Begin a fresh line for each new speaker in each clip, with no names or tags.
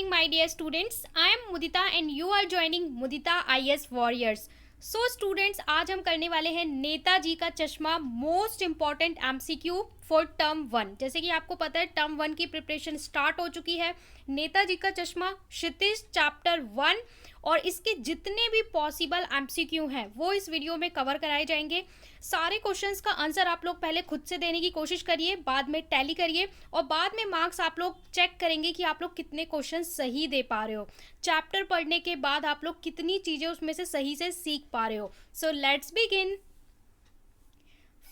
morning, my dear students. I am Mudita and you are joining Mudita IS Warriors. So students, आज हम करने वाले हैं नेताजी का चश्मा most important MCQ for term 1। जैसे कि आपको पता है टर्म 1 की प्रिपरेशन स्टार्ट हो चुकी है। नेताजी का चश्मा क्षितिज चैप्टर 1 और इसके जितने भी पॉसिबल एमसीक्यू हैं वो इस वीडियो में कवर कराए जाएंगे। सारे क्वेश्चंस का आंसर आप लोग पहले खुद से देने की कोशिश करिए, बाद में टैली करिए और बाद में मार्क्स आप लोग चेक करेंगे कि आप लोग कितने क्वेश्चन सही दे पा रहे हो। चैप्टर पढ़ने के बाद आप लोग कितनी चीजें उसमें से सही से सीख पा रहे हो। So let's begin.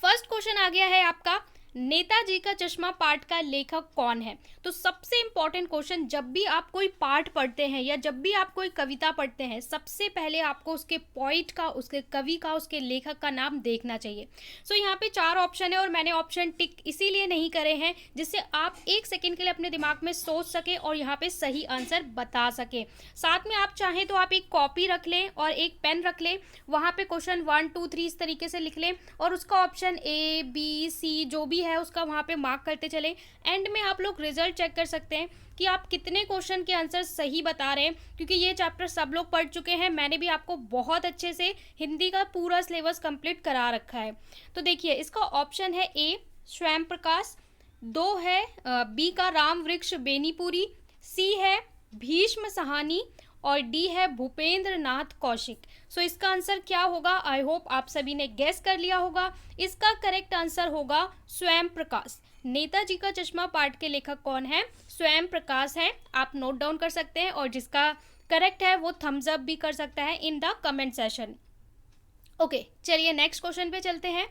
First question आ गया है आपका, नेताजी का चश्मा पाठ का लेखक कौन है। तो सबसे इंपॉर्टेंट क्वेश्चन, जब भी आप कोई पाठ पढ़ते हैं या जब भी आप कोई कविता पढ़ते हैं, सबसे पहले आपको उसके पोइट का, उसके कवि का, उसके लेखक का नाम देखना चाहिए। सो यहाँ पे 4 ऑप्शन है और मैंने ऑप्शन टिक इसीलिए नहीं करे हैं जिससे आप 1 सेकेंड के लिए अपने दिमाग में सोच सके और यहाँ पे सही आंसर बता सके। साथ में आप चाहें तो आप एक कॉपी रख लें और एक पेन रख लें, वहाँ पे क्वेश्चन 1 2 3 इस तरीके से लिख लें और उसका ऑप्शन A B C जो भी है उसका वहाँ पे मार्क करते चले। एंड में आप लोग रिजल्ट चेक कर सकते हैं कि आप कितने क्वेश्चन के आंसर सही बता रहे हैं, क्योंकि ये चैप्टर सब लोग पढ़ चुके हैं। मैंने भी आपको बहुत अच्छे से हिंदी का पूरा सिलेबस कंप्लीट करा रखा है। तो देखिए, इसका ऑप्शन है A स्वयं प्रकाश, 2 है B का राम वृक्ष बेनीपुरी, C है भीष्म सहानी और डी है भूपेंद्र नाथ कौशिक। सो इसका आंसर क्या होगा? आई होप आप सभी ने गेस कर लिया होगा। इसका करेक्ट आंसर होगा स्वयं प्रकाश। नेताजी का चश्मा पाठ के लेखक कौन है? स्वयं प्रकाश है। आप नोट डाउन कर सकते हैं और जिसका करेक्ट है वो थम्स अप भी कर सकता है in the comment session. Okay, चलिए नेक्स्ट क्वेश्चन पे चलते हैं।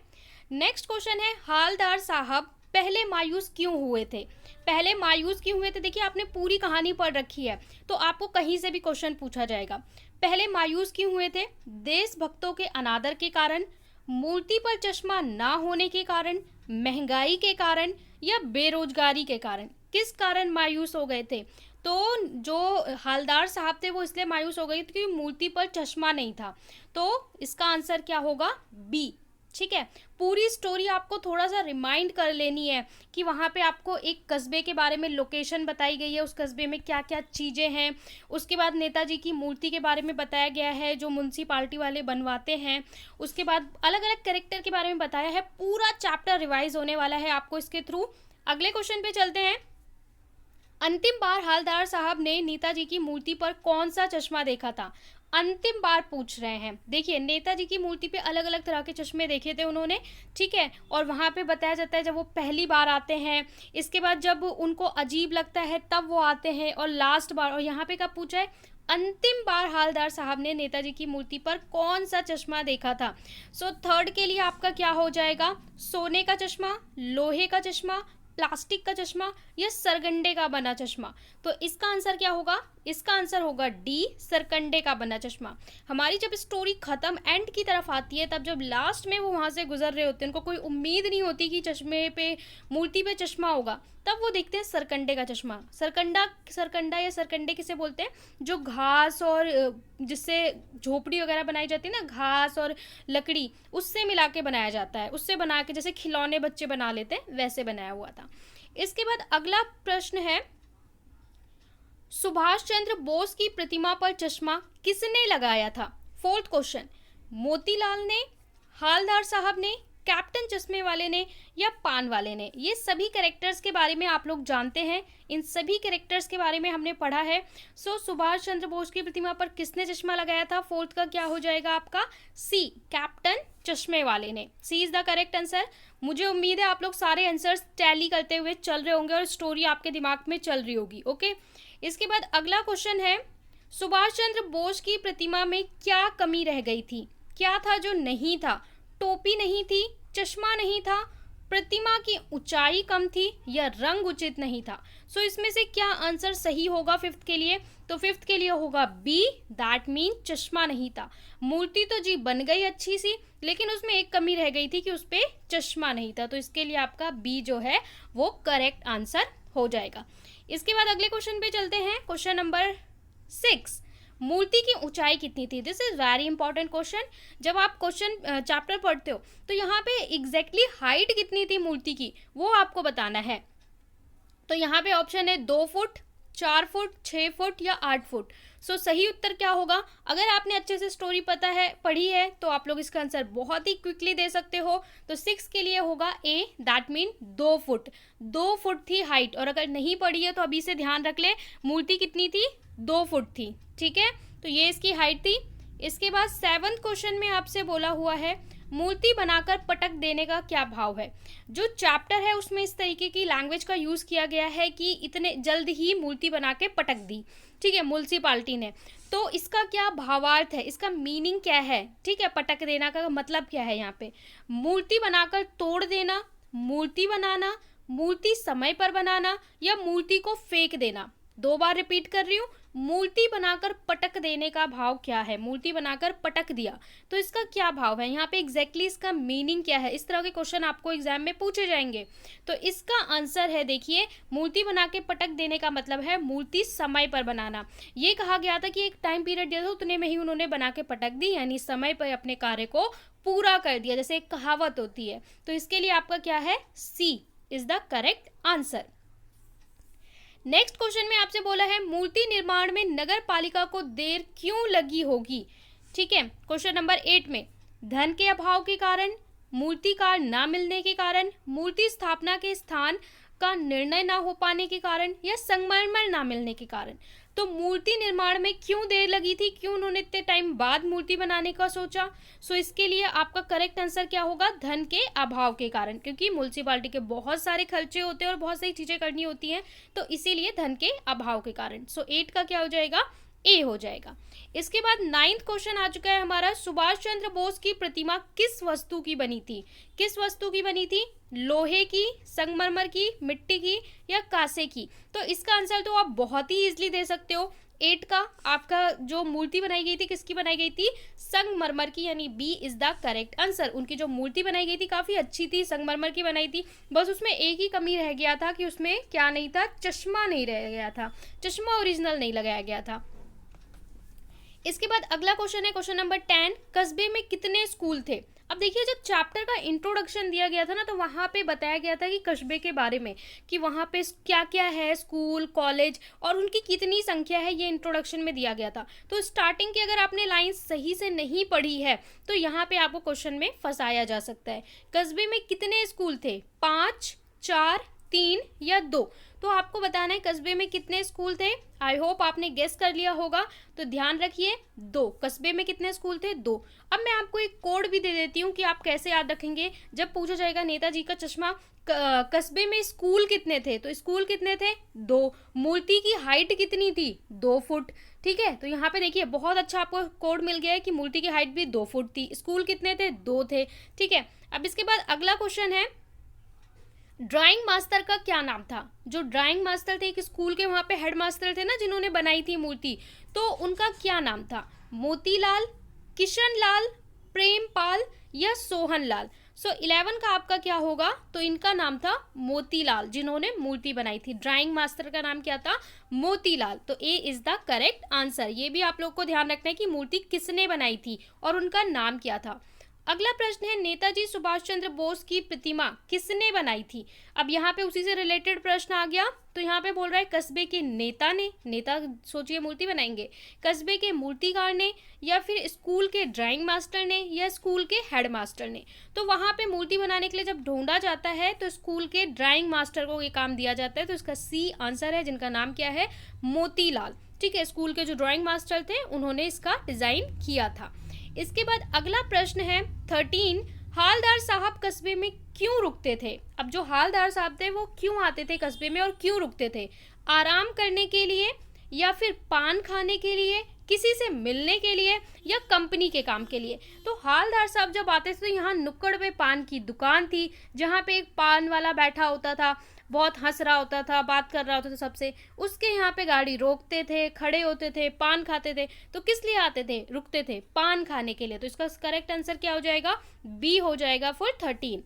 नेक्स्ट क्वेश्चन है, हालदार साहब पहले मायूस क्यों हुए थे? पहले मायूस क्यों हुए थे? देखिए, आपने पूरी कहानी पढ़ रखी है तो आपको कहीं से भी क्वेश्चन पूछा जाएगा। पहले मायूस क्यों हुए थे? देशभक्तों के अनादर के कारण, मूर्ति पर चश्मा ना होने के कारण, महंगाई के कारण या बेरोजगारी के कारण? किस कारण मायूस हो गए थे? तो जो हालदार साहब थे वो इसलिए मायूस हो गए थे क्योंकि मूर्ति पर चश्मा नहीं था। तो इसका आंसर क्या होगा? बी। ठीक है, पूरी स्टोरी आपको थोड़ा सा रिमाइंड कर लेनी है कि वहाँ पे आपको एक कस्बे के बारे में लोकेशन बताई गई है, उस कस्बे में क्या क्या चीज़ें हैं। उसके बाद नेताजी की मूर्ति के बारे में बताया गया है जो म्युनिसिपालिटी वाले बनवाते हैं। उसके बाद अलग अलग कैरेक्टर के बारे में बताया है। पूरा चैप्टर रिवाइज होने वाला है आपको इसके थ्रू। अगले क्वेश्चन पे चलते हैं। अंतिम बार हालदार साहब ने नेताजी की मूर्ति पर कौन सा चश्मा देखा था? अंतिम बार पूछ रहे हैं। देखिए, नेताजी की मूर्ति पे अलग अलग तरह के चश्मे देखे थे उन्होंने, ठीक है, और वहाँ पे बताया जाता है जब वो पहली बार आते हैं, इसके बाद जब उनको अजीब लगता है तब वो आते हैं, और लास्ट बार। और यहाँ पे कब पूछा है? अंतिम बार हालदार साहब ने नेताजी की मूर्ति पर कौन सा चश्मा देखा था? सो थर्ड के लिए आपका क्या हो जाएगा? सोने का चश्मा, लोहे का चश्मा, प्लास्टिक का चश्मा या सरकंडे का बना चश्मा? तो इसका आंसर क्या होगा? इसका आंसर होगा डी, सरकंडे का बना चश्मा। हमारी जब स्टोरी खत्म एंड की तरफ आती है, तब जब लास्ट में वो वहाँ से गुजर रहे होते हैं, उनको कोई उम्मीद नहीं होती कि चश्मे पे, मूर्ति पे चश्मा होगा, तब वो देखते हैं सरकंडे का चश्मा। सरकंडा या सरकंडे किसे बोलते हैं? जो घास और जिससे झोपड़ी वगैरह बनाई जाती है ना, घास और लकड़ी, उससे मिला के बनाया जाता है। उससे बना के जैसे खिलौने बच्चे बना लेते हैं, वैसे बनाया हुआ था। इसके बाद अगला प्रश्न है, सुभाष चंद्र बोस की प्रतिमा पर चश्मा किसने लगाया था? फोर्थ क्वेश्चन, मोतीलाल ने, हालदार साहब ने, कैप्टन चश्मे वाले ने या पान वाले ने? ये सभी कैरेक्टर्स के बारे में आप लोग जानते हैं, इन सभी कैरेक्टर्स के बारे में हमने पढ़ा है। सो सुभाष चंद्र बोस की प्रतिमा पर किसने चश्मा लगाया था? फोर्थ का क्या हो जाएगा आपका? सी, कैप्टन चश्मे वाले ने। सी इज द करेक्ट आंसर। मुझे उम्मीद है आप लोग सारे आंसर्स टैली करते हुए चल रहे होंगे और स्टोरी आपके दिमाग में चल रही होगी। ओके, इसके बाद अगला क्वेश्चन है, सुभाष चंद्र बोस की प्रतिमा में क्या कमी रह गई थी? क्या था जो नहीं था? टोपी नहीं थी, चश्मा नहीं था, प्रतिमा की ऊंचाई कम थी या रंग उचित नहीं था? सो इसमें से क्या आंसर सही होगा फिफ्थ के लिए? तो फिफ्थ के लिए होगा बी, दैट मीन चश्मा नहीं था। मूर्ति तो जी बन गई अच्छी सी, लेकिन उसमें एक कमी रह गई थी कि उस पर चश्मा नहीं था। तो इसके लिए आपका बी जो है वो करेक्ट आंसर हो जाएगा। इसके बाद अगले क्वेश्चन पे चलते हैं। क्वेश्चन नंबर 6, मूर्ति की ऊंचाई कितनी थी? This is very important question. जब आप क्वेश्चन चैप्टर पढ़ते हो तो यहाँ पे एग्जैक्टली हाइट कितनी थी मूर्ति की वो आपको बताना है। तो यहाँ पे ऑप्शन है 2 फुट, 4 फुट, 6 फुट या 8 फुट। सो सही उत्तर क्या होगा? अगर आपने अच्छे से स्टोरी पढ़ी है तो आप लोग इसका आंसर बहुत ही क्विकली दे सकते हो। तो 6 के लिए होगा ए, दैट मीन 2 फुट। 2 फुट थी हाइट। और अगर नहीं पढ़ी है तो अभी से ध्यान रख ले, मूर्ति कितनी थी? 2 फुट थी। ठीक है, तो ये इसकी हाइट थी। इसके बाद 7th क्वेश्चन में आपसे बोला हुआ है मूर्ति बनाकर पटक देने का क्या भाव है। जो चैप्टर है उसमें इस तरीके की लैंग्वेज का यूज किया गया है कि इतने जल्द ही मूर्ति बना के पटक दी, ठीक है, म्युनिसिपालिटी ने। तो इसका क्या भावार्थ है, इसका मीनिंग क्या है? ठीक है, पटक देना का मतलब क्या है यहाँ पे? मूर्ति बनाकर तोड़ देना, मूर्ति बनाना, मूर्ति समय पर बनाना या मूर्ति को फेंक देना। 2 बार रिपीट कर रही हूँ, मूर्ति बनाकर पटक देने का भाव क्या है? मूर्ति बनाकर पटक दिया तो इसका क्या भाव है? यहाँ पे एग्जैक्टली इसका मीनिंग क्या है? इस तरह के क्वेश्चन आपको एग्जाम में पूछे जाएंगे। तो इसका आंसर है, देखिए, मूर्ति बना के पटक देने का मतलब है मूर्ति समय पर बनाना। ये कहा गया था कि एक टाइम पीरियड दिया था, उतने में ही उन्होंने बना के पटक दी, यानी समय पर अपने कार्य को पूरा कर दिया, जैसे एक कहावत होती है। तो इसके लिए आपका क्या है? C is the correct answer. Next question में आपसे बोला है मूर्ति निर्माण में नगर पालिका को देर क्यों लगी होगी। ठीक है, क्वेश्चन नंबर 8 में धन के अभाव के कारण, मूर्तिकार ना मिलने के कारण, मूर्ति स्थापना के स्थान का निर्णय ना हो पाने के कारण या संगमरमर ना मिलने के कारण। तो मूर्ति निर्माण में क्यों देर लगी थी, क्यों उन्होंने इतने टाइम बाद मूर्ति बनाने का सोचा? सो इसके लिए आपका करेक्ट आंसर क्या होगा? धन के अभाव के कारण, क्योंकि म्युनिसिपालिटी के बहुत सारे खर्चे होते हैं और बहुत सारी चीजें करनी होती हैं, तो इसीलिए धन के अभाव के कारण। सो 8 का क्या हो जाएगा? ए हो जाएगा। इसके बाद 9th क्वेश्चन आ चुका है हमारा, सुभाष चंद्र बोस की प्रतिमा किस वस्तु की बनी थी? किस वस्तु की बनी थी? लोहे की, संगमरमर की, मिट्टी की या कांसे की? तो इसका आंसर तो आप बहुत ही इजीली दे सकते हो। 8 का आपका जो मूर्ति बनाई गई थी किसकी बनाई गई थी? संगमरमर की, यानी B is the correct answer. उनकी जो मूर्ति बनाई गई थी काफी अच्छी थी, संगमरमर की बनाई थी। बस उसमें एक ही कमी रह गया था कि उसमें क्या नहीं था? चश्मा नहीं रह गया था, चश्मा ओरिजिनल नहीं लगाया गया था। इसके बाद अगला क्वेश्चन है क्वेश्चन नंबर 10, कस्बे में कितने स्कूल थे? अब देखिए, जब चैप्टर का इंट्रोडक्शन दिया गया था ना, तो वहाँ पे बताया गया था कि कस्बे के बारे में, कि वहाँ पे क्या क्या है, स्कूल, कॉलेज और उनकी कितनी संख्या है, ये इंट्रोडक्शन में दिया गया था। तो स्टार्टिंग की अगर आपने लाइन सही से नहीं पढ़ी है तो यहाँ पे आपको क्वेश्चन में फंसाया जा सकता है। कस्बे में कितने स्कूल थे? 5, 4, 3 या 2? तो आपको बताना है कस्बे में कितने स्कूल थे। आई होप आपने गेस कर लिया होगा, तो ध्यान रखिए 2। कस्बे में कितने स्कूल थे? 2। अब मैं आपको एक कोड भी दे देती हूँ कि आप कैसे याद रखेंगे। जब पूछा जाएगा नेताजी का चश्मा कस्बे में स्कूल कितने थे, तो स्कूल कितने थे? 2। मूर्ति की हाइट कितनी थी? 2 फुट। ठीक है, तो यहाँ पे देखिए बहुत अच्छा आपको कोड मिल गया है कि मूर्ति की हाइट भी 2 फुट थी, स्कूल कितने थे? 2 थे। ठीक है, अब इसके बाद अगला क्वेश्चन है, ड्राइंग मास्टर का क्या नाम था? जो ड्राइंग मास्टर थे, एक स्कूल के वहां पे हेड मास्टर थे ना, जिन्होंने बनाई थी मूर्ति, तो उनका क्या नाम था? मोतीलाल, किशन लाल, प्रेमपाल या सोहन लाल? सो 11 का आपका क्या होगा? तो इनका नाम था मोतीलाल, जिन्होंने मूर्ति बनाई थी। ड्राइंग मास्टर का नाम क्या था? मोतीलाल। तो ए इज द करेक्ट आंसर। ये भी आप लोग को ध्यान रखना है कि मूर्ति किसने बनाई थी और उनका नाम क्या था। अगला प्रश्न है, नेताजी सुभाष चंद्र बोस की प्रतिमा किसने बनाई थी? अब यहाँ पे उसी से रिलेटेड प्रश्न आ गया। तो यहाँ पे बोल रहा है कस्बे के नेता ने, नेता सोचिए मूर्ति बनाएंगे, कस्बे के मूर्तिकार ने या फिर स्कूल के ड्राइंग मास्टर ने या स्कूल के हेड मास्टर ने? तो वहाँ पे मूर्ति बनाने के लिए जब ढूंढा जाता है तो स्कूल के ड्राइंग मास्टर को ये काम दिया जाता है। तो इसका सी आंसर है, जिनका नाम क्या है? मोतीलाल। ठीक है, स्कूल के जो ड्राइंग मास्टर थे उन्होंने इसका डिजाइन किया था। इसके बाद अगला प्रश्न है 13, हालदार साहब कस्बे में क्यों रुकते थे? अब जो हालदार साहब थे वो क्यों आते थे कस्बे में और क्यों रुकते थे? आराम करने के लिए या फिर पान खाने के लिए, किसी से मिलने के लिए या कंपनी के काम के लिए? तो हालदार साहब जब आते थे तो यहाँ नुक्कड़ पे पान की दुकान थी, जहाँ पे एक पान वाला बैठा होता था, बहुत हंस रहा होता था, बात कर रहा होता था सबसे, उसके यहाँ पे गाड़ी रोकते थे, खड़े होते थे, पान खाते थे। तो किस लिए आते थे, रुकते थे? पान खाने के लिए। तो इसका करेक्ट आंसर क्या हो जाएगा? बी हो जाएगा फॉर 13।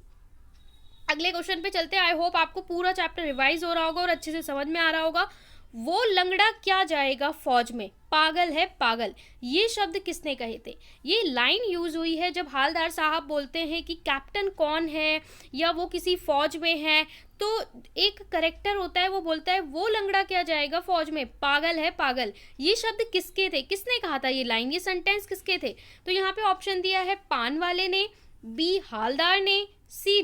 अगले क्वेश्चन पे चलते हैं। आई होप आपको पूरा चैप्टर रिवाइज हो रहा होगा और अच्छे से समझ में आ रहा होगा। वो लंगड़ा क्या जाएगा फौज में? पागल है पागल, ये शब्द किसने कहे थे? ये लाइन यूज हुई है जब हालदार साहब बोलते हैं कि कैप्टन कौन है या वो किसी फौज में है, तो एक करेक्टर होता है वो बोलता है वो लंगड़ा क्या जाएगा फौज में, पागल है पागल। ये शब्द किसके थे, किसने कहा था ये लाइन, ये सेंटेंस किसके थे? तो यहाँ पे ऑप्शन दिया है पान वाले ने, बी हालदार ने, सी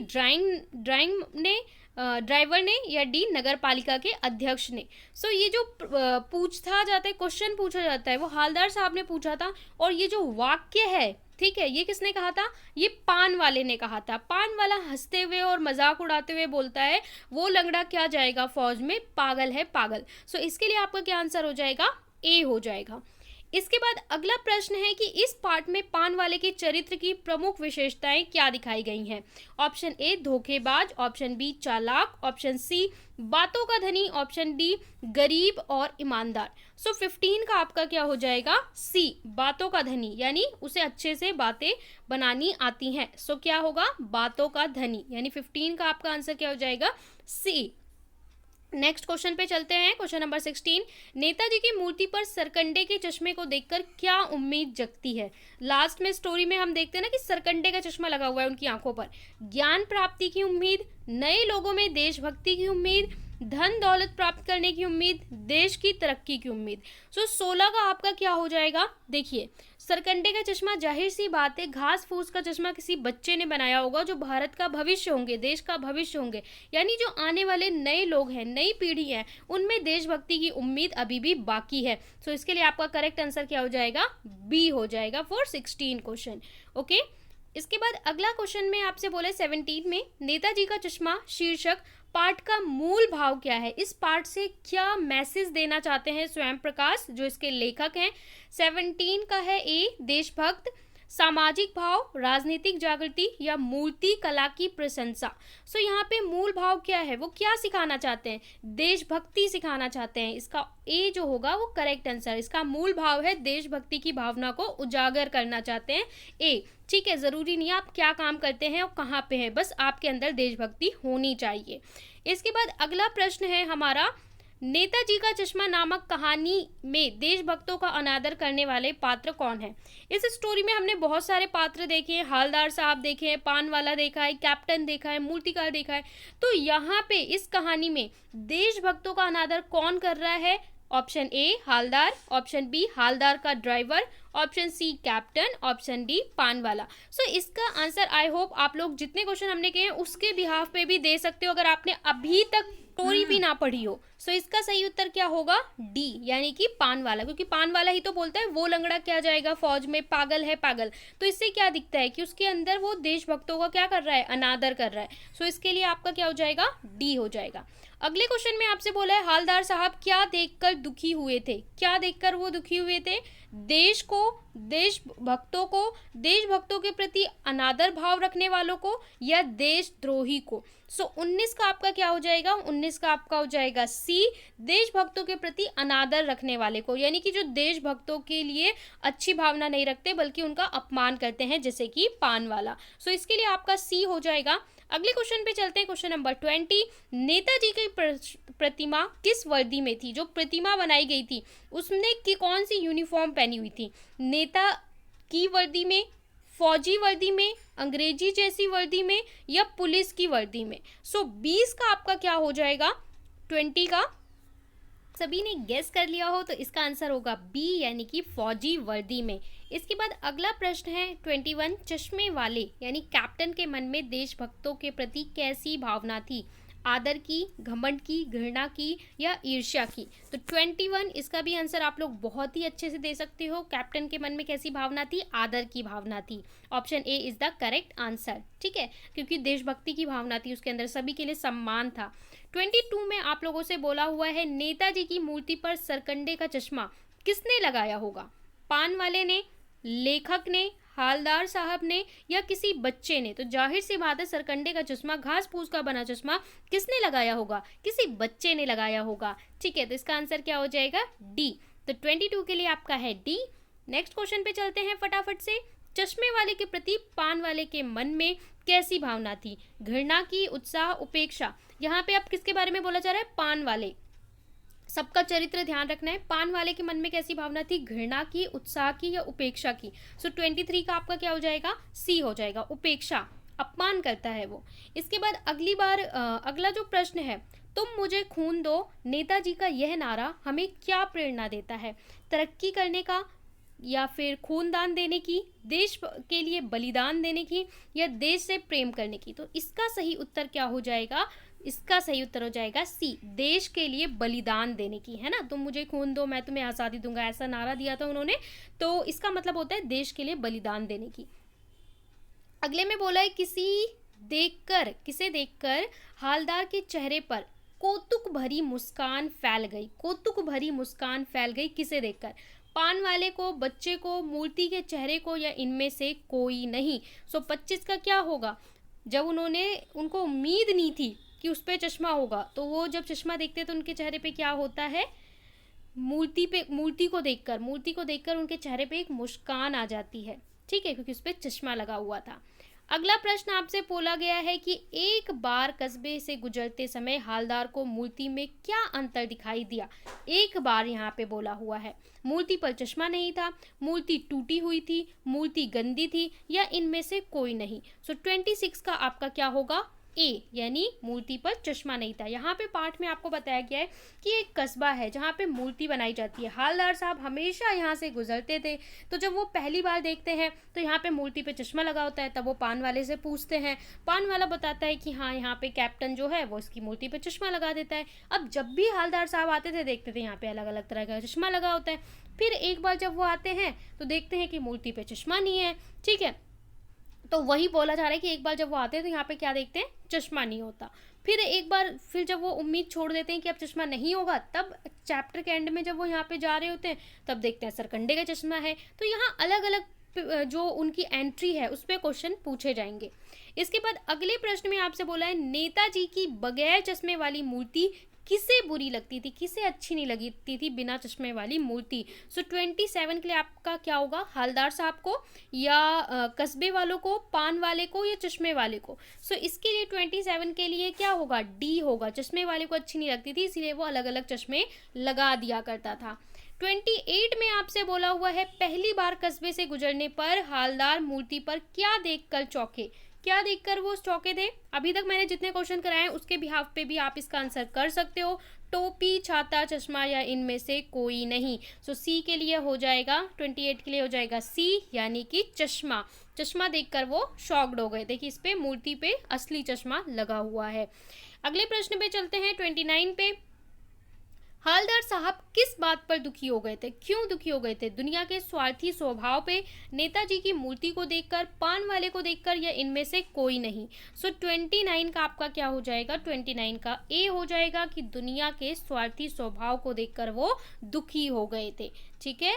ड्राइवर ने, या डी नगर पालिका के अध्यक्ष ने। सो ये जो पूछा जाता है, क्वेश्चन पूछा जाता है, वो हालदार साहब ने पूछा था, और ये जो वाक्य है, ठीक है, ये किसने कहा था? ये पान वाले ने कहा था। पान वाला हंसते हुए और मजाक उड़ाते हुए बोलता है वो लंगड़ा क्या जाएगा फौज में, पागल है पागल। सो इसके लिए आपका क्या आंसर हो जाएगा? ए हो जाएगा। इसके बाद अगला प्रश्न है कि इस पार्ट में पान वाले के चरित्र की प्रमुख विशेषताएं क्या दिखाई गई हैं? ऑप्शन ए धोखेबाज, ऑप्शन बी चालाक, ऑप्शन सी बातों का धनी, ऑप्शन डी गरीब और ईमानदार। सो 15 का आपका क्या हो जाएगा? सी बातों का धनी, यानी उसे अच्छे से बातें बनानी आती हैं। सो क्या होगा? बातों का धनी, यानी 15 का आपका आंसर क्या हो जाएगा? सी। नेक्स्ट क्वेश्चन पे चलते हैं, क्वेश्चन नंबर 16। नेताजी की मूर्ति पर सरकंडे के चश्मे को देखकर क्या उम्मीद जगती है? लास्ट में स्टोरी में हम देखते हैं ना कि सरकंडे का चश्मा लगा हुआ है उनकी आंखों पर। ज्ञान प्राप्ति की उम्मीद, नए लोगों में देशभक्ति की उम्मीद, धन दौलत प्राप्त करने की उम्मीद, देश की तरक्की की उम्मीद। सो 16 का आपका क्या हो जाएगा? देखिए, सरकंडे का चश्मा जाहिर सी बात है घास फूस का चश्मा किसी बच्चे ने बनाया होगा जो भारत का भविष्य होंगे, देश का भविष्य होंगे, यानी जो आने वाले नए लोग हैं, नई पीढ़ी है, उनमें देशभक्ति की उम्मीद अभी भी बाकी है। सो इसके लिए आपका करेक्ट आंसर क्या हो जाएगा? बी हो जाएगा फॉर 16 क्वेश्चन। ओके, इसके बाद अगला क्वेश्चन में आपसे बोले 17 में नेताजी का चश्मा शीर्षक पाठ का मूल भाव क्या है? इस पाठ से क्या मैसेज देना चाहते हैं स्वयं प्रकाश जो इसके लेखक हैं? 17 का है ए देशभक्त, सामाजिक भाव, राजनीतिक जागृति या मूर्ति कला की प्रशंसा। सो यहाँ पे मूल भाव क्या है, वो क्या सिखाना चाहते हैं? देशभक्ति सिखाना चाहते हैं। इसका ए जो होगा वो करेक्ट आंसर। इसका मूल भाव है देशभक्ति की भावना को उजागर करना चाहते हैं, ए। ठीक है, जरूरी नहीं आप क्या काम करते हैं और कहाँ पे हैं, बस आपके अंदर देशभक्ति होनी चाहिए। इसके बाद अगला प्रश्न है हमारा, नेताजी का चश्मा नामक कहानी में देशभक्तों का अनादर करने वाले पात्र कौन है? इस स्टोरी में हमने बहुत सारे पात्र देखे हैं, हालदार साहब देखे हैं, पान वाला देखा है, कैप्टन देखा है, मूर्तिकार देखा है। तो यहाँ पे इस कहानी में देशभक्तों का अनादर कौन कर रहा है? Option A Haldar, option B Haldar का driver, option C captain, option D पान वाला। सो इसका आंसर आई होप आप लोग जितने क्वेश्चन हमने किए हैं उसके बिहाफ पे भी दे सकते हो अगर आपने अभी तक स्टोरी भी ना पढ़ी हो। सो इसका सही उत्तर क्या होगा? डी, यानी कि पान वाला, क्योंकि पान वाला ही तो बोलता है वो लंगड़ा क्या जाएगा फौज में, पागल है पागल। तो इससे क्या दिखता है कि उसके अंदर वो देशभक्तों का क्या कर रहा है? अनादर कर रहा है। सो इसके लिए आपका क्या हो जाएगा? डी हो जाएगा। अगले क्वेश्चन में आपसे बोला है हालदार साहब क्या देखकर दुखी हुए थे? क्या देखकर वो दुखी हुए थे? देश को, देशभक्तों को, देशभक्तों के प्रति अनादर भाव रखने वालों को, या देशद्रोही को? सो 19 का आपका क्या हो जाएगा? 19 का आपका हो जाएगा सी, देशभक्तों के प्रति अनादर रखने वाले को, यानी कि जो देशभक्तों के लिए अच्छी भावना नहीं रखते बल्कि उनका अपमान करते हैं, जैसे कि पान वाला। सो इसके लिए आपका सी हो जाएगा। अगले क्वेश्चन पे चलते हैं, क्वेश्चन नंबर 20। नेताजी की प्रतिमा किस वर्दी में थी? जो प्रतिमा बनाई गई थी उसने की कौन सी यूनिफॉर्म पहनी हुई थी? नेता की वर्दी में, फौजी वर्दी में, अंग्रेजी जैसी वर्दी में, या पुलिस की वर्दी में? सो 20 का आपका क्या हो जाएगा? 20 का सभी ने गेस कर लिया हो तो इसका आंसर होगा बी, यानी कि फौजी वर्दी में। इसके बाद अगला प्रश्न है 21, चश्मे वाले यानी कैप्टन के मन में देशभक्तों के प्रति कैसी भावना थी? आदर की, घमंड की, घृणा की, या ईर्ष्या की? तो 21 इसका भी आंसर आप लोग बहुत ही अच्छे से दे सकते हो। कैप्टन के मन में कैसी भावना थी? आदर की भावना थी। Option A is the correct answer. ठीक है, क्योंकि देशभक्ति की भावना थी उसके अंदर, सभी के लिए सम्मान था। 22 में आप लोगों से बोला हुआ है नेताजी की मूर्ति पर सरकंडे का चश्मा किसने लगाया होगा? पान वाले ने, लेखक ने, हालदार साहब ने, या किसी बच्चे ने? तो जाहिर सी बात है सरकंडे का चश्मा, घास फूस का बना चश्मा किसने लगाया होगा? किसी बच्चे ने लगाया होगा। ठीक है, तो इसका आंसर क्या हो जाएगा? डी। तो 22 के लिए आपका है डी। नेक्स्ट क्वेश्चन पे चलते हैं फटाफट से। चश्मे वाले के प्रति पान वाले के मन में कैसी भावना थी? घृणा की, उत्साह, उपेक्षा? यहाँ पे आप किसके बारे में बोला जा रहा है? पान वाले। सबका चरित्र ध्यान रखना है। पान वाले के मन में कैसी भावना थी, घृणा की, उत्साह की या उपेक्षा की। सो 23 का आपका क्या हो जाएगा, सी हो जाएगा, उपेक्षा, अपमान करता है वो। इसके बाद अगला जो प्रश्न है, तुम मुझे खून दो, नेताजी का यह नारा हमें क्या प्रेरणा देता है, तरक्की करने का या फिर खूनदान देने की, देश के लिए बलिदान देने की या देश से प्रेम करने की। तो इसका सही उत्तर क्या हो जाएगा, इसका सही उत्तर हो जाएगा सी, देश के लिए बलिदान देने की, है ना। तुम मुझे खून दो मैं तुम्हें आज़ादी दूंगा, ऐसा नारा दिया था उन्होंने, तो इसका मतलब होता है देश के लिए बलिदान देने की। अगले में बोला है किसे देखकर हालदार के चेहरे पर कौतुक भरी मुस्कान फैल गई। कौतुक भरी मुस्कान फैल गई किसे देखकर, पान वाले को, बच्चे को, मूर्ति के चेहरे को या इनमें से कोई नहीं। सो 25 का क्या होगा, जब उनको उम्मीद नहीं थी कि उस पर चश्मा होगा, तो वो जब चश्मा देखते तो उनके चेहरे पे क्या होता है, मूर्ति को देखकर उनके चेहरे पे एक मुस्कान आ जाती है, ठीक है, क्योंकि उस पर चश्मा लगा हुआ था। अगला प्रश्न आपसे बोला गया है कि एक बार कस्बे से गुजरते समय हालदार को मूर्ति में क्या अंतर दिखाई दिया। एक बार यहाँ पे बोला हुआ है, मूर्ति पर चश्मा नहीं था, मूर्ति टूटी हुई थी, मूर्ति गंदी थी या इनमें से कोई नहीं। सो 26 का आपका क्या होगा, ए, यानी मूर्ति पर चश्मा नहीं था। यहाँ पे पाठ में आपको बताया गया है कि एक कस्बा है जहाँ पे मूर्ति बनाई जाती है। हालदार साहब हमेशा यहाँ से गुजरते थे, तो जब वो पहली बार देखते हैं तो यहाँ पे मूर्ति पे चश्मा लगा होता है। तब वो पान वाले से पूछते हैं, पान वाला बताता है कि हाँ, यहाँ पे कैप्टन जो है वो इसकी मूर्ति पे चश्मा लगा देता है। अब जब भी हालदार साहब आते थे देखते थे यहाँ पे अलग अलग तरह का चश्मा लगा होता है। फिर एक बार जब वो आते हैं तो देखते हैं कि मूर्ति पे चश्मा नहीं है, ठीक है। तो वही बोला जा रहा है कि एक बार जब वो आते हैं तो यहाँ पे क्या देखते हैं, चश्मा नहीं होता। फिर जब वो उम्मीद छोड़ देते हैं कि अब चश्मा नहीं होगा, तब चैप्टर के एंड में जब वो यहाँ पे जा रहे होते हैं तब देखते हैं सरकंडे का चश्मा है। तो यहाँ अलग अलग जो उनकी एंट्री है उस पर क्वेश्चन पूछे जाएंगे। इसके बाद अगले प्रश्न में आपसे बोला है, नेताजी की बगैर चश्मे वाली मूर्ति किसे बुरी लगती थी, किसे अच्छी नहीं लगती थी बिना चश्मे वाली मूर्ति। सो 27 के लिए आपका क्या होगा, हालदार साहब को या कस्बे वालों को, पान वाले को या चश्मे वाले को। सो इसके लिए 27 के लिए क्या होगा, डी होगा, चश्मे वाले को अच्छी नहीं लगती थी इसीलिए वो अलग अलग चश्मे लगा दिया करता था। 28 में आपसे बोला हुआ है, पहली बार कस्बे से गुजरने पर हालदार मूर्ति पर क्या देखकर चौंके, क्या देखकर वो चौंके थे। अभी तक मैंने जितने क्वेश्चन कराए उसके बिहाफ पे भी आप इसका आंसर कर सकते हो, टोपी, छाता, चश्मा या इनमें से कोई नहीं। सो सी के लिए हो जाएगा, 28 के लिए हो जाएगा सी, यानी कि चश्मा। चश्मा देखकर वो शॉक्ड हो गए थे कि इस पे मूर्ति पे असली चश्मा लगा हुआ है। अगले प्रश्न पे चलते हैं, 29 पे। हालदार साहब किस बात पर दुखी हो गए थे, क्यों दुखी हो गए थे, दुनिया के स्वार्थी स्वभाव पे, नेताजी की मूर्ति को देखकर, पान वाले को देखकर या इनमें से कोई नहीं। सो 29 का आपका क्या हो जाएगा, 29 का ए हो जाएगा कि दुनिया के स्वार्थी स्वभाव को देखकर वो दुखी हो गए थे, ठीक है।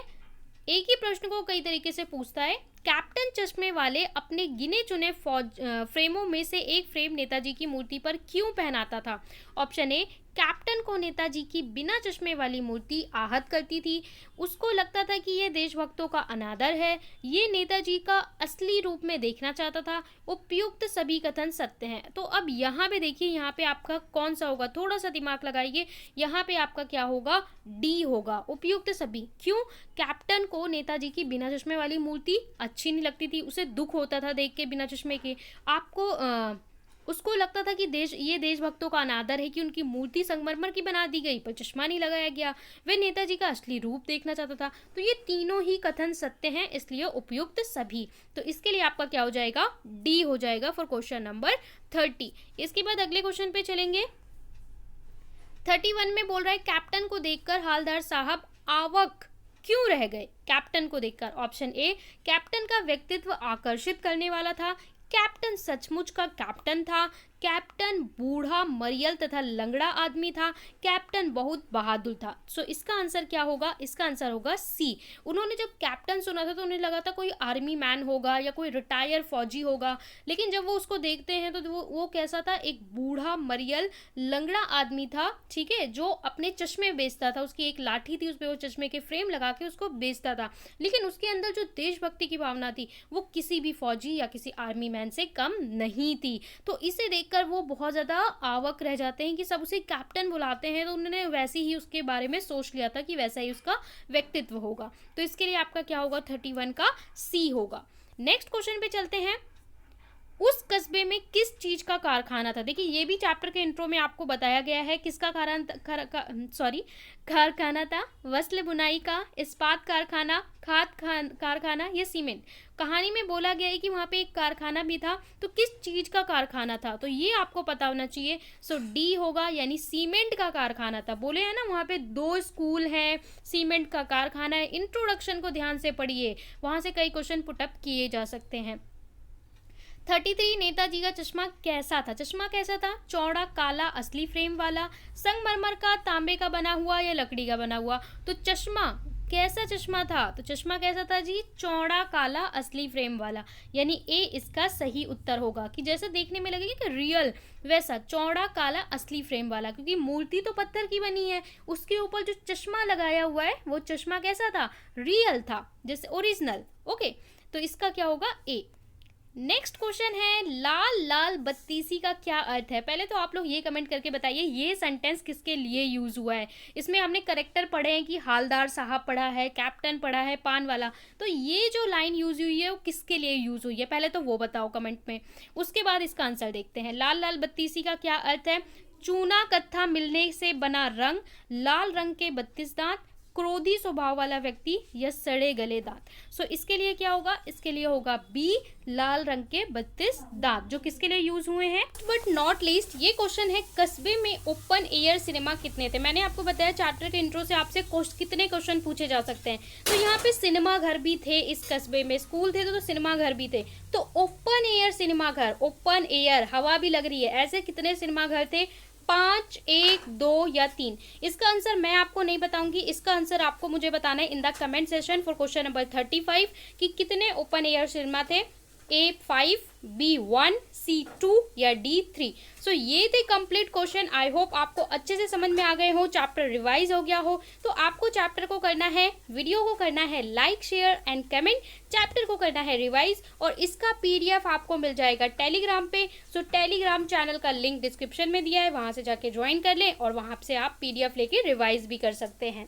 एक ही प्रश्न को कई तरीके से पूछता है। कैप्टन चश्मे वाले अपने गिने चुने फ्रेमों में से एक फ्रेम नेताजी की मूर्ति पर क्यों पहनाता था। ऑप्शन ए, कैप्टन को नेताजी की बिना चश्मे वाली मूर्ति आहत करती थी, उसको लगता था कि ये देशभक्तों का अनादर है, ये नेताजी का असली रूप में देखना चाहता था, उपयुक्त सभी कथन सत्य हैं। तो अब यहाँ पे देखिए, यहाँ पे आपका कौन सा होगा, थोड़ा सा दिमाग लगाइए, यहाँ पे आपका क्या होगा, डी होगा, उपयुक्त सभी। क्यों, कैप्टन को नेताजी की बिना चश्मे वाली मूर्ति अच्छी नहीं लगती थी, उसे दुख होता था देख के बिना चश्मे के। उसको लगता था कि ये देशभक्तों का अनादर है कि उनकी मूर्ति संगमरमर की बना दी गई पर चश्मा नहीं लगाया गया, वे नेताजी का असली रूप देखना चाहता था। तो ये तीनों ही कथन सत्य हैं, इसलिए उपयुक्त सभी। तो इसके लिए आपका क्या हो जाएगा, डी हो जाएगा फॉर क्वेश्चन नंबर 30। इसके बाद अगले क्वेश्चन पे चलेंगे। 31 में बोल रहा है, कैप्टन को देखकर हालदार साहब आवक क्यों रह गए। कैप्टन को देखकर, ऑप्शन ए, कैप्टन का व्यक्तित्व आकर्षित करने वाला था, कैप्टन सचमुच का कैप्टन था, कैप्टन बूढ़ा, मरियल तथा लंगड़ा आदमी था, कैप्टन बहुत बहादुर था। सो इसका आंसर क्या होगा, इसका आंसर होगा सी। उन्होंने जब कैप्टन सुना था तो उन्हें लगा था कोई आर्मी मैन होगा या कोई रिटायर फौजी होगा, लेकिन जब वो उसको देखते हैं तो वो कैसा था, एक बूढ़ा, मरियल, लंगड़ा आदमी था, ठीक है, जो अपने चश्मे बेचता था। उसकी एक लाठी थी, उस पर वो चश्मे के फ्रेम लगा के उसको बेचता था, लेकिन उसके अंदर जो देशभक्ति की भावना थी वो किसी भी फौजी या किसी आर्मी मैन से कम नहीं थी। तो इसे देखकर देखकर वो बहुत ज़्यादा आवक रह जाते हैं कि सब उसे कैप्टन बुलाते हैं, तो उन्होंने वैसे ही उसके बारे में सोच लिया था कि वैसा ही उसका व्यक्तित्व होगा। तो इसके लिए आपका क्या होगा, 31 का सी होगा। नेक्स्ट क्वेश्चन पे चलते हैं। उस कस्बे में किस चीज का कारखाना था? देखिए ये भी चैप्टर के इंट्रो में आपको बताया गया है किसका कारखाना था। वस्त्र बुनाई का, इस्पात कारखाना, कारखाना या सीमेंट। कहानी में बोला गया है कि वहाँ पे एक कारखाना भी था, तो किस चीज का कारखाना था? तो ये आपको पता होना चाहिए। सो डी होगा, यानी सीमेंट का कारखाना था। बोले हैं ना वहाँ पे 2 स्कूल हैं, सीमेंट का कारखाना है। इंट्रोडक्शन को ध्यान से पढ़िए, वहाँ से कई क्वेश्चन पुटअप किए जा सकते हैं। 33 नेताजी का चश्मा कैसा था? चश्मा कैसा था? चौड़ा, काला, असली फ्रेम वाला, संगमरमर का, तांबे का बना हुआ या लकड़ी का बना हुआ? तो चश्मा कैसा चश्मा था? तो चश्मा कैसा था जी? चौड़ा, काला, असली फ्रेम वाला, यानी ए इसका सही उत्तर होगा। कि जैसा देखने में लगेगा कि रियल, वैसा चौड़ा, काला, असली फ्रेम वाला, क्योंकि मूर्ति तो पत्थर की बनी है, उसके ऊपर जो चश्मा लगाया हुआ है वो चश्मा कैसा था? रियल था, जैसे ओरिजिनल। ओके, तो इसका क्या होगा? ए। नेक्स्ट क्वेश्चन है, लाल लाल बत्तीसी का क्या अर्थ है? पहले तो आप लोग ये कमेंट करके बताइए ये सेंटेंस किसके लिए यूज हुआ है। इसमें हमने करेक्टर पढ़े हैं कि हालदार साहब पढ़ा है, कैप्टन पढ़ा है, पान वाला। तो ये जो लाइन यूज हुई है वो किसके लिए यूज हुई है, पहले तो वो बताओ कमेंट में, उसके बाद इसका आंसर देखते हैं। लाल लाल बत्तीसी का क्या अर्थ है? चूना कत्था मिलने से बना रंग, लाल रंग के 32 दांत, क्रोधी स्वभाव वाला व्यक्ति या सड़े गले दांत। सो इसके लिए क्या होगा? इसके लिए होगा बी, लाल रंग के 32 दांत, जो किसके लिए यूज हुए हैं। बट नॉट लीस्ट ये क्वेश्चन है, कस्बे में ओपन एयर सिनेमा कितने थे? मैंने आपको बताया चैप्टर के इंट्रो से आपसे कितने क्वेश्चन पूछे जा सकते हैं। तो यहाँ पे सिनेमा घर भी थे इस कस्बे में, स्कूल थे तो सिनेमा घर भी थे। तो ओपन एयर सिनेमा घर, ओपन एयर हवा भी लग रही है, ऐसे कितने सिनेमा घर थे? 5, 1, 2 या 3? इसका आंसर मैं आपको नहीं बताऊंगी, इसका आंसर आपको मुझे बताना है in the comment session for question number 35 कि कितने ओपन एयर सिनेमा थे। A5, B1, C2 या D3? सो ये थे कंप्लीट क्वेश्चन। आई होप आपको अच्छे से समझ में आ गए हो, चैप्टर रिवाइज हो गया हो। तो आपको चैप्टर को करना है, वीडियो को करना है like, share and comment, chapter को करना है रिवाइज, और इसका PDF आपको मिल जाएगा टेलीग्राम पे। सो टेलीग्राम चैनल का लिंक डिस्क्रिप्शन में दिया है, वहाँ से जाके ज्वाइन कर लें और वहाँ से आप PDF लेके रिवाइज भी कर सकते हैं।